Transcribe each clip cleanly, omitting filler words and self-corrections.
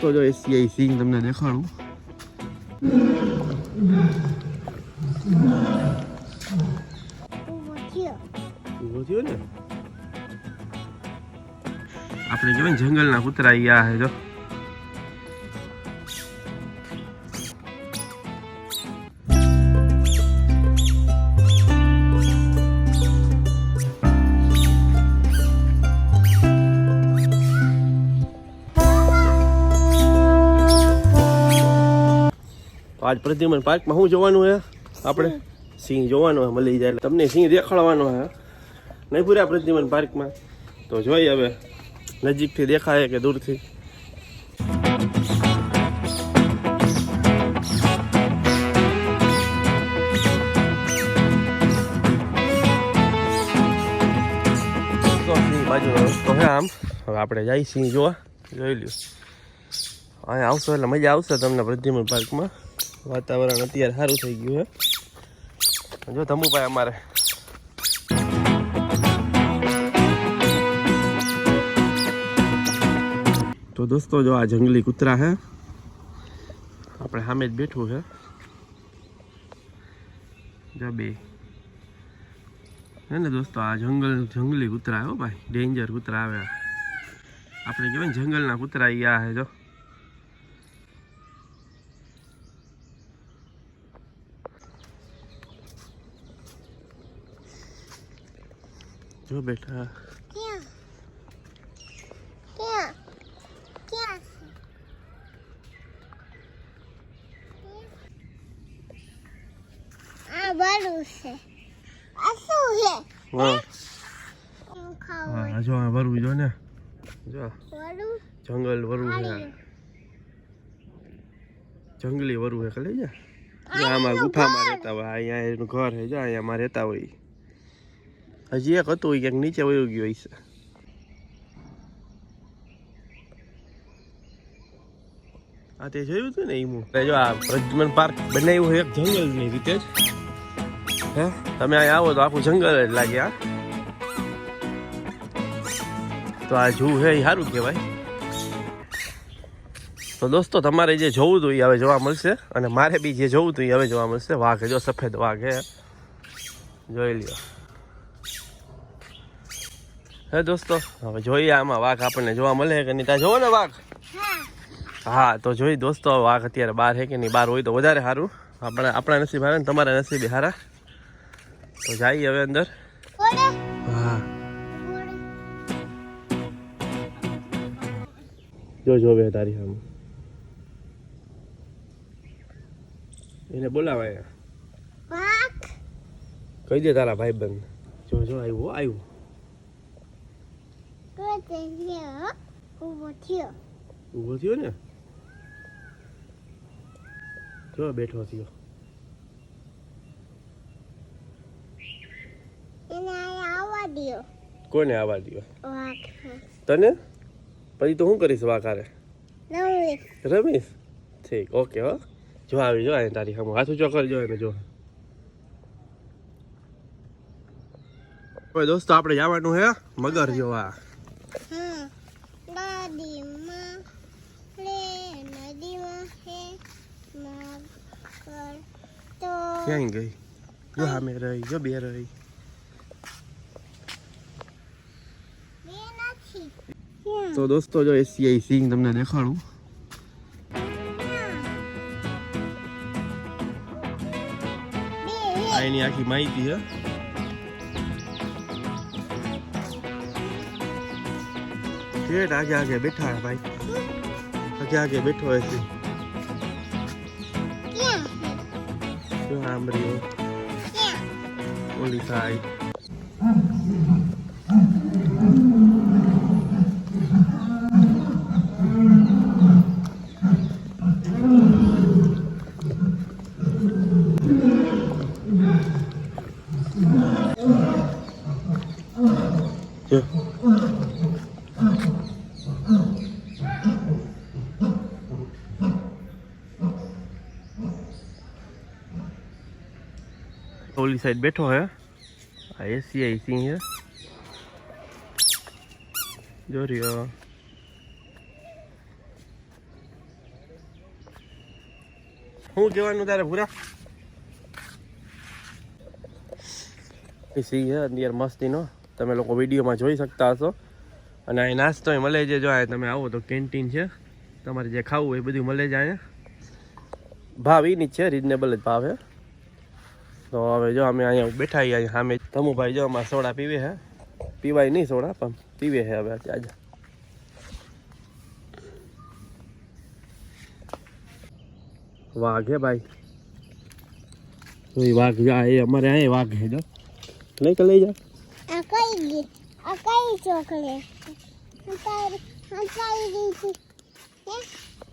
दोस्तों जो एशियाई सिंह તમને દેખાડું ઉભો થયો ને આપણે કેવાય જંગલના કૂતરા અહીંયા હે જો આજ પ્રદ્યુમન પાર્કમાં શું જોવાનું હે આપણે સિંહ જોવાનો હે મળી જાય તમને સિંહ દેખાડવાનો હે નહીં પૂરા પ્રદ્યુમન પાર્કમાં તો જોઈએ હવે નજીકથી દેખાય કે દૂરથી સિંહ બાજુનો રસ્તો હે આમ હવે આપણે જઈ સિંહ જોવા જોઈ લ્યો અહીંયા આવશો એટલે મજા આવશે તમને પ્રદ્યુમન પાર્કમાં વાતાવરણ અત્યારે સારું થઈ ગયું હે જો ધમુભાઈ અમારે તો દોસ્તો જો આ જંગલી કૂતરા હે આપણે સામે જ બેઠું છે જો બે હે ને દોસ્તો આ જંગલી કૂતરા હો ભાઈ ડેન્જર કૂતરા આવે આપણે કહેવાય ને જંગલના કૂતરા અહીંયા હે જો બેટા જો આ વરુ જો ને જો જંગલ વરુ છે જંગલી વરુ છે ખાલી જા આમાં ગુફામાં રહેતા હોય અહીંયા એનું ઘર છે જો અહીંયામાં રહેતા હોય હજી એક હતું ક્યાંક નીચે વયું ગયું હશે આ તે જોયું હતું ને ઈમું જો આ પ્રદ્યુમન પાર્ક બનાવ્યું હોય એક જંગલની રીતે જ હે તમે અહીંયા આવો તો આખું જંગલ જ લાગે તો આ જૂ હે એ સારું કહેવાય તો દોસ્તો તમારે જે જોવું હતું એ હવે જોવા મળશે અને મારે બી જે જોવું હતું એ હવે જોવા મળશે વાઘ જો સફેદ વાઘ હે જોઈ લ્યો હે દોસ્તો હવે જોઈએ આમાં વાઘ આપણને જોવા મળે કે નહીં ત્યાં જોવો ને વાઘ હા તો જોઈ દોસ્તો વાઘ અત્યારે બહાર છે કે નહીં બહાર હોય તો વધારે સારું આપણા નસીબ હારે ને તમારા નસીબ હારા તો જઈએ હવે અંદર હા જો બે તારી સામે એને બોલાવાય કહી દે તારા ભાઈ બંધ જો આવ્યું ઉભો થયો ને જો બેઠો થયો કોને આવવા દો તને પછી તો શું કરીશ વાઘારે રમીશ ઠીક ઓકે હો જો આવી જો તારી સામે હાથ ઊંચો કરજો એને જો હવે દોસ્તો આપણે જવાનું હે મગર જોવા ક્યાં ગઈ જો સામે રહી જો બે રહી તો દોસ્તો જો એશિયાઈ સિંહ તમને દેખાડું આ એની આખી માહિતી હે ઠેઠ આગે બેઠા હે ભાઈ આગે બેઠો હે સિંહ જો આંબરીઓ ઓલી સાઈડ ओली साइड बैठो है एशियाई सिंह है जो रियो શું કહેવાનું તારે પૂરા સી હે અંદર મસ્તીનો તમે લોકો વિડીયોમાં જોઈ શકતા હશો અને અહીં નાસ્તો મળે છે જો આ તમે આવો તો કેન્ટીન છે તમારે જે ખાવું હોય એ બધું મળે છે અહીંયા ભાવ એની જ છે રિઝનેબલ જ ભાવ છે તો હવે જો અમે અહીંયા બેઠા અહીંયા સામે તમુભાઈ જો અમારે સોડા પીવે હે પીવાય નહીં સોડા પણ પીવે છે હવે આજે વાઘ હે ભાઈ વાઘ જા એ અમારે અહીં વાઘ હે જો લઈ કે લઈ જા આ કઈ ચોકલેટ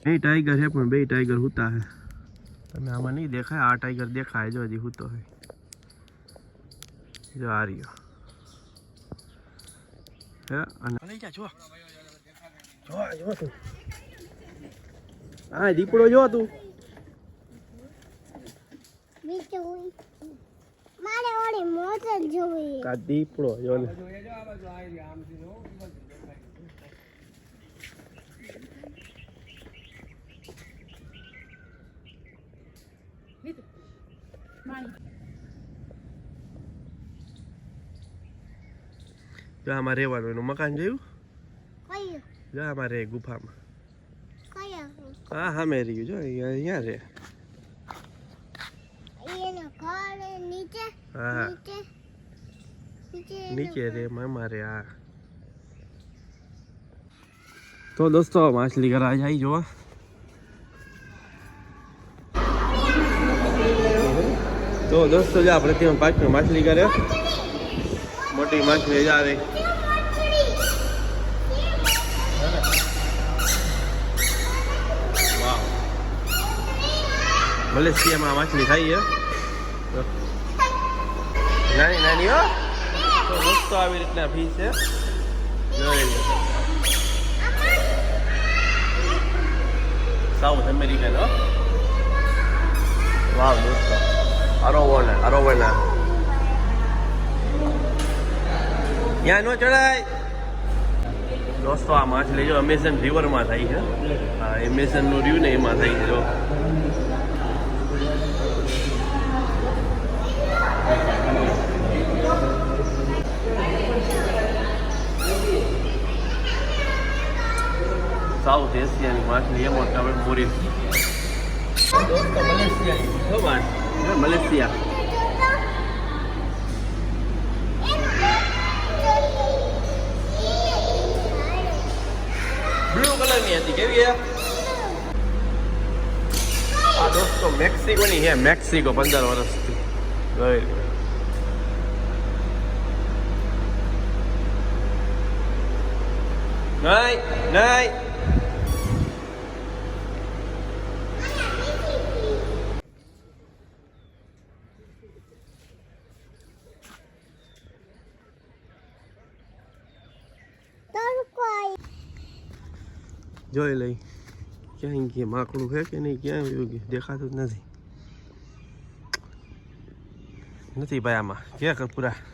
બે ટાઈગર है પણ બે ટાઈગર હોતા है તમે આમાં નહીં દેખાય આ ટાઈગર દેખાય જો હજી હોતો है જો આ રહ્યો હે અને લઈ જા જો જો તું આ દીપડો જો તું મારે ઓડી મોટર જોવી આ દીપડો જો ને જો આમાં રહેવાનું એનું મકાન જોયું જો આમાં રહે ગુફામાં હા હા મેં રહ્યું જો અહીંયા રહે હા નીચે રે મારે હા તો દોસ્તો માછલી ઘર જાય જોવા તો દોસ્તો જો આપણે ત્યાં પાછળ માછલી કરે મોટી માછલી જા રહી મલેશિયામાં માછલી ખાઈ છે નાની નાની હો તો દોસ્તો આવી રીતના ફીસ છે જોઈ લો સાઉથ અમેરિકન હો વાવ દોસ્તો અરોવના ત્યાં નો ચડાય દોસ્તો આ માછલી જો અમેઝન રિવરમાં થાય છે હા એમેઝનનું રિવ ને એમાં થાય છે જો સાઉથ એશિયાની માછલી એમ આપણે મોરી દોસ્તો મલેશિયાની મલેશિયા બ્લુ કલરની હતી કેવી આ દોસ્તો મેક્સિકોની છે મેક્સિકો 15 વર્ષથી ગઈ નહીં જોઈ લઈ ક્યાંય કે માકડું છે કે નહીં ક્યાં આવ્યું કે દેખાતું જ નથી ભાઈ આમાં ક્યાં પૂરા